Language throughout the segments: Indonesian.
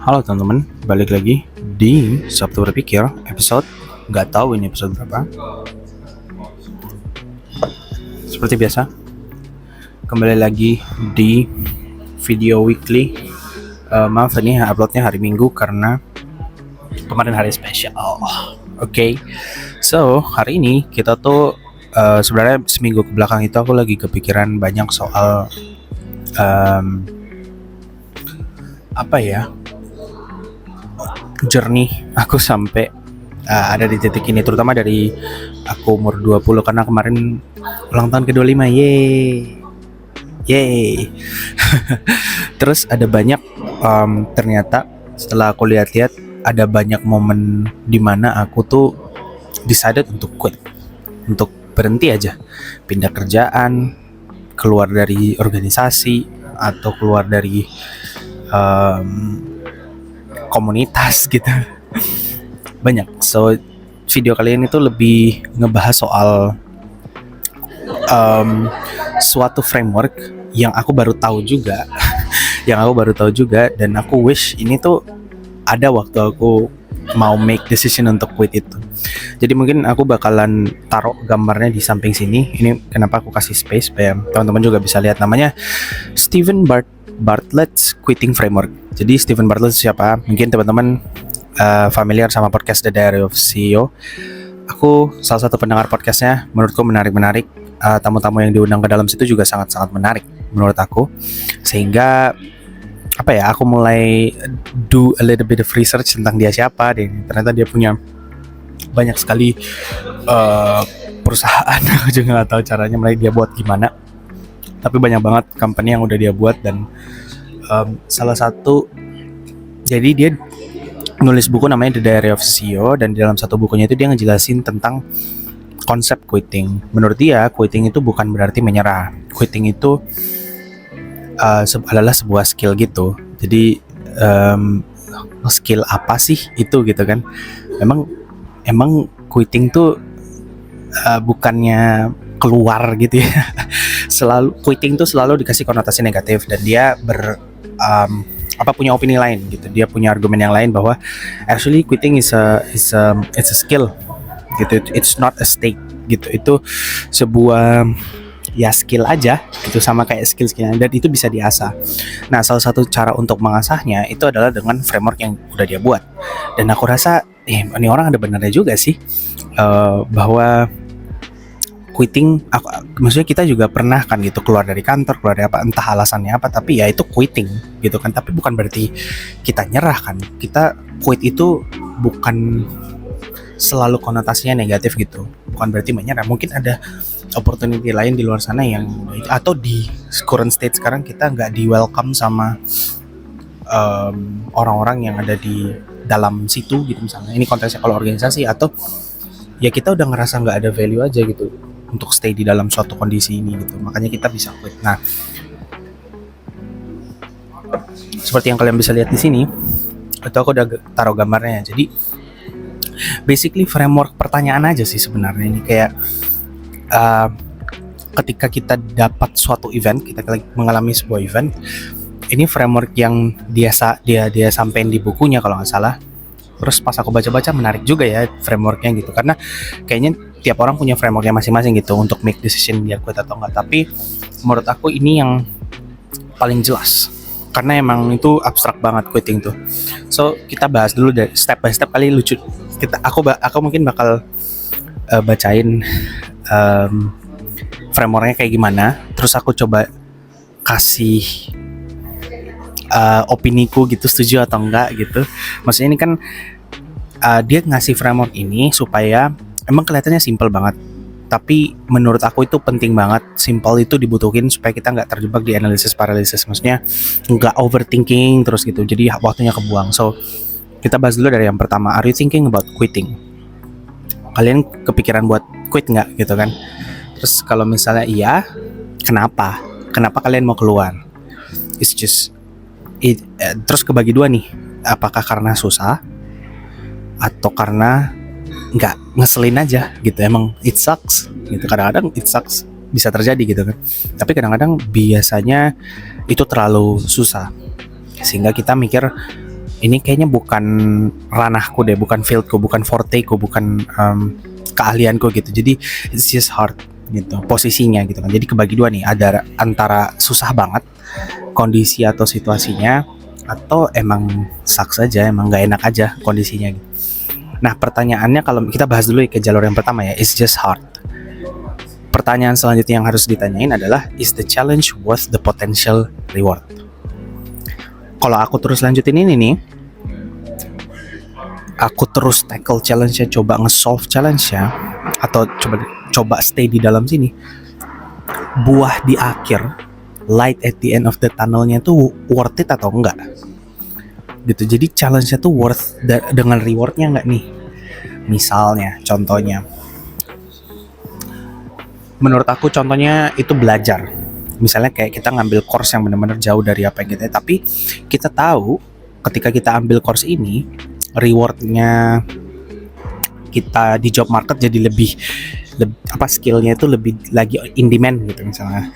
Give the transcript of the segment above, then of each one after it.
Halo teman-teman, balik lagi di Sabtu Berpikir episode nggak tahu ini episode berapa. Seperti biasa, kembali lagi di video weekly. Maaf ini uploadnya hari Minggu karena kemarin hari spesial. Oke. So hari ini kita tuh sebenarnya seminggu ke belakang itu aku lagi kepikiran banyak soal journey aku sampai ada di titik ini, terutama dari aku umur 20 karena kemarin ulang tahun ke-25. Yeay. Terus ada banyak ternyata setelah aku lihat-lihat ada banyak momen dimana aku tuh decided untuk quit, untuk berhenti aja, pindah kerjaan, keluar dari organisasi atau keluar dari komunitas gitu. Banyak. So video kali ini tuh lebih ngebahas soal suatu framework yang aku baru tahu juga dan aku wish ini tuh ada waktu aku mau make decision untuk quit itu. Jadi mungkin aku bakalan taruh gambarnya di samping sini. Ini kenapa aku kasih space supaya teman-teman juga bisa lihat. Namanya Stephen Bartlett's Quitting Framework. Jadi Stephen Bartlett siapa? Mungkin teman-teman familiar sama podcast The Diary of CEO. Aku salah satu pendengar podcastnya. Menurutku menarik. Tamu-tamu yang diundang ke dalam situ juga sangat-sangat menarik menurut aku. Sehingga aku mulai do a little bit of research tentang dia siapa. Dan ternyata dia punya banyak sekali perusahaan. Aku juga nggak tahu caranya dia buat gimana. Tapi banyak banget company yang udah dia buat dan salah satu, jadi dia nulis buku namanya The Diary of CEO, dan di dalam satu bukunya itu dia ngejelasin tentang konsep quitting. Menurut dia, quitting itu bukan berarti menyerah. Quitting itu adalah sebuah skill gitu. Jadi skill apa sih itu gitu kan? Emang quitting tuh bukannya keluar gitu ya. Selalu quitting tuh selalu dikasih konotasi negatif, dan dia punya opini lain gitu. Dia punya argumen yang lain bahwa actually quitting it's a skill gitu. It's not a state gitu. Itu sebuah skill aja gitu, sama kayak skill-skillnya, dan itu bisa diasah. Nah, salah satu cara untuk mengasahnya itu adalah dengan framework yang udah dia buat. Dan aku rasa ini orang ada benarnya juga sih, bahwa quitting, maksudnya kita juga pernah kan gitu keluar dari kantor, keluar dari apa, entah alasannya apa, tapi ya itu quitting gitu kan. Tapi bukan berarti kita nyerah kan. Kita quit itu bukan selalu konotasinya negatif gitu, bukan berarti menyerah. Mungkin ada opportunity lain di luar sana yang, atau di current state sekarang kita nggak di welcome sama orang-orang yang ada di dalam situ gitu misalnya. Ini konteksnya kalau organisasi, atau ya kita udah ngerasa nggak ada value aja gitu untuk stay di dalam suatu kondisi ini gitu, makanya kita bisa quit. Nah, seperti yang kalian bisa lihat di sini, itu aku udah taruh gambarnya. Jadi basically framework pertanyaan aja sih sebenarnya ini. Kayak ketika kita dapat suatu event, kita mengalami sebuah event, ini framework yang dia sampein di bukunya kalau nggak salah. Terus pas aku baca-baca menarik juga ya frameworknya gitu, karena kayaknya tiap orang punya frameworknya masing-masing gitu untuk make decision dia quit atau enggak. Tapi menurut aku ini yang paling jelas, karena emang itu abstrak banget quitting tuh. So kita bahas dulu dari step by step, kali lucu. Aku mungkin bakal bacain frameworknya kayak gimana, terus aku coba kasih opiniku gitu, setuju atau enggak gitu. Maksudnya ini kan dia ngasih framework ini supaya emang kelihatannya simple banget, tapi menurut aku itu penting banget. Simple itu dibutuhin supaya kita nggak terjebak di analisis paralysis, maksudnya nggak overthinking terus gitu, jadi waktunya kebuang. So kita bahas dulu dari yang pertama, are you thinking about quitting? Kalian kepikiran buat quit nggak gitu kan? Terus kalau misalnya iya, kenapa kalian mau keluar? It's just terus kebagi dua nih, apakah karena susah atau karena nggak ngeselin aja gitu. Emang it sucks gitu, kadang-kadang it sucks bisa terjadi gitu kan, tapi kadang-kadang biasanya itu terlalu susah sehingga kita mikir ini kayaknya bukan ranahku deh, bukan fieldku, bukan forteku, bukan keahlianku gitu. Jadi it's just hard gitu posisinya gitu kan. Jadi kebagi dua nih, ada antara susah banget kondisi atau situasinya, atau emang sucks aja, emang nggak enak aja kondisinya gitu. Nah pertanyaannya, kalau kita bahas dulu ke jalur yang pertama ya, it's just hard. Pertanyaan selanjutnya yang harus ditanyain adalah, is the challenge worth the potential reward? Kalau aku terus lanjutin ini nih, aku terus tackle challenge-nya, coba nge-solve challenge-nya, atau coba stay di dalam sini, buah di akhir, light at the end of the tunnel-nya tuh worth it atau enggak gitu. Jadi challenge-nya tuh worth dengan reward-nya enggak nih. Misalnya, contohnya, menurut aku contohnya itu belajar. Misalnya kayak kita ngambil course yang benar-benar jauh dari apa yang kita, tapi kita tahu ketika kita ambil course ini, rewardnya kita di job market jadi lebih skillnya itu lebih lagi in demand gitu misalnya.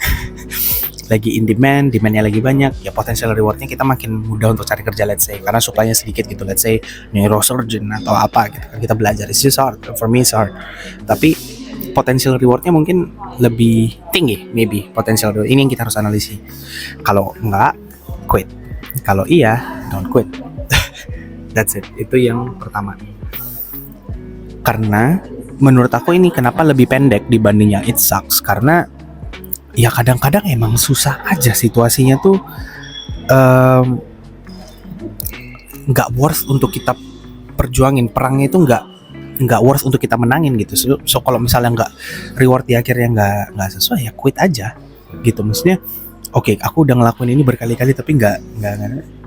Lagi in demandnya lagi banyak, ya potensial rewardnya kita makin mudah untuk cari kerja, let's say, karena supply-nya sedikit gitu, let's say neurosurgeon atau apa gitu kan, kita belajar, it's just hard, for me it's hard, tapi potensial rewardnya mungkin lebih tinggi, maybe potensial reward. Ini yang kita harus analisis. Kalau enggak, quit. Kalau iya, don't quit. That's it. Itu yang pertama. Karena menurut aku ini kenapa lebih pendek dibanding yang it sucks, karena ya kadang-kadang emang susah aja situasinya tuh, nggak worth untuk kita perjuangin. Perangnya itu nggak worth untuk kita menangin gitu. So kalau misalnya nggak reward di akhirnya nggak sesuai, ya quit aja gitu. Maksudnya oke, aku udah ngelakuin ini berkali-kali tapi nggak,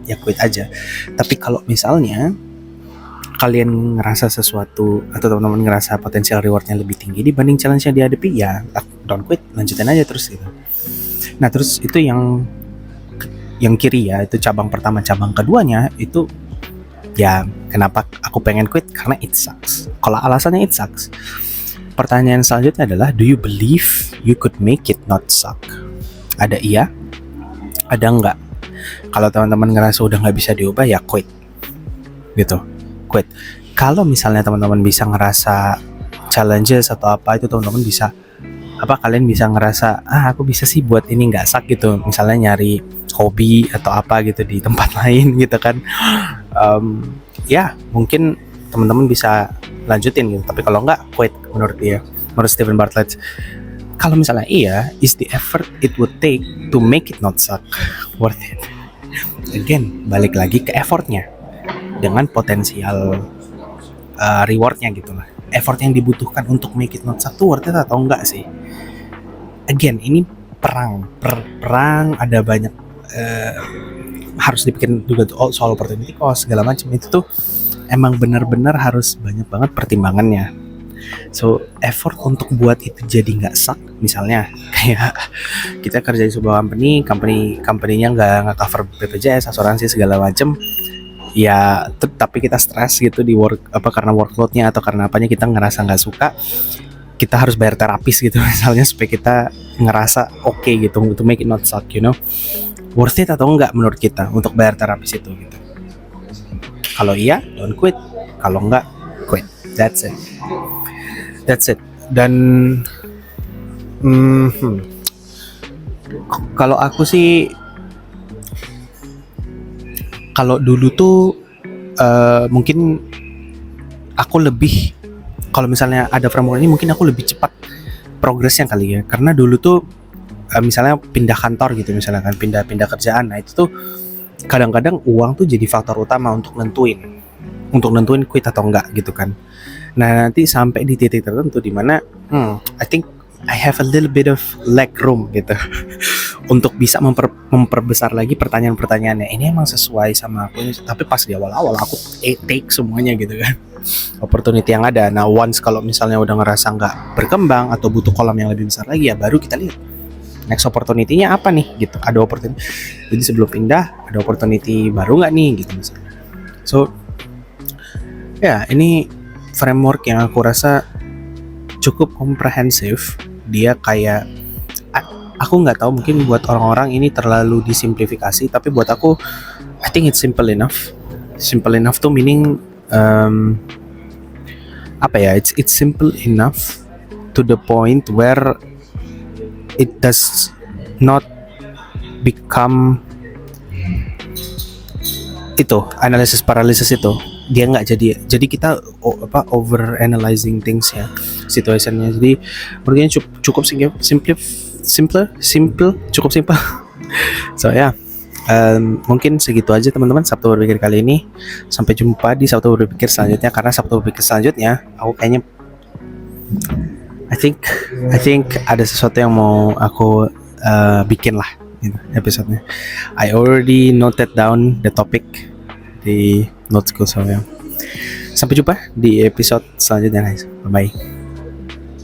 ya quit aja. Tapi kalau misalnya kalian ngerasa sesuatu atau teman-teman ngerasa potensial rewardnya lebih tinggi dibanding challenge yang dihadapi, ya don't quit, lanjutin aja terus gitu. Nah terus itu yang kiri ya, itu cabang pertama. Cabang keduanya itu ya kenapa aku pengen quit, karena it sucks. Kalau alasannya it sucks, pertanyaan selanjutnya adalah, do you believe you could make it not suck? Ada iya, ada enggak. Kalau teman-teman ngerasa udah nggak bisa diubah, ya quit gitu, quit. Kalau misalnya teman-teman bisa ngerasa challenges atau apa itu, teman-teman bisa kalian bisa ngerasa aku bisa sih buat ini nggak suck gitu, misalnya nyari hobi atau apa gitu di tempat lain gitu kan, ya mungkin teman-teman bisa lanjutin gitu. Tapi kalau nggak, quit menurut dia, menurut Steven Bartlett. Kalau misalnya iya, is the effort it would take to make it not suck worth it? Again, balik lagi ke effortnya dengan potensial rewardnya gitu lah. Effort yang dibutuhkan untuk make it not suck tuh worth it atau enggak sih? Again, ini perang, ada banyak harus dipikirin juga soal opportunity cost segala macam. Itu tuh emang benar-benar harus banyak banget pertimbangannya. So effort untuk buat itu jadi nggak suck, misalnya kayak kita kerja di sebuah company-nya nggak cover BPJS, asuransi segala macam, ya tapi kita stres gitu di karena workloadnya atau karena apanya kita ngerasa nggak suka, kita harus bayar terapis gitu misalnya supaya kita ngerasa oke gitu, to make it not suck, you know. Worth it atau enggak menurut kita untuk bayar terapis itu gitu. Kalau iya, don't quit. Kalau enggak, quit. That's it. Dan kalau aku sih, kalau dulu tuh mungkin aku lebih, kalau misalnya ada framework ini mungkin aku lebih cepat progresnya kali ya. Karena dulu tuh misalnya pindah kantor gitu, misalnya kan pindah kerjaan, nah itu tuh kadang-kadang uang tuh jadi faktor utama untuk nentuin quit atau enggak gitu kan. Nah nanti sampai di titik tertentu di mana I think I have a little bit of leg room gitu untuk bisa memperbesar lagi pertanyaan-pertanyaannya, ini emang sesuai sama aku ini. Tapi pas di awal-awal aku take semuanya gitu kan, opportunity yang ada. Nah once kalau misalnya udah ngerasa nggak berkembang atau butuh kolam yang lebih besar lagi, ya baru kita lihat next opportunity-nya apa nih gitu. Ada opportunity, jadi sebelum pindah ada opportunity baru nggak nih gitu misalnya. So ya ini framework yang aku rasa cukup komprehensif. Dia kayak, aku nggak tahu, mungkin buat orang-orang ini terlalu disimplifikasi, tapi buat aku I think it's simple enough. Simple enough tuh meaning apa ya? It's simple enough to the point where it does not become itu analysis paralysis itu, dia nggak jadi kita over analyzing things ya, situationnya. Jadi mungkin cukup simple cukup simple. So ya, mungkin segitu aja teman-teman Sabtu Berpikir kali ini. Sampai jumpa di Sabtu Berpikir selanjutnya, karena Sabtu Berpikir selanjutnya aku kayaknya I think ada sesuatu yang mau aku bikin lah gitu, episode-nya. I already noted down the topic di notesku, so ya. Sampai jumpa di episode selanjutnya guys. Bye bye.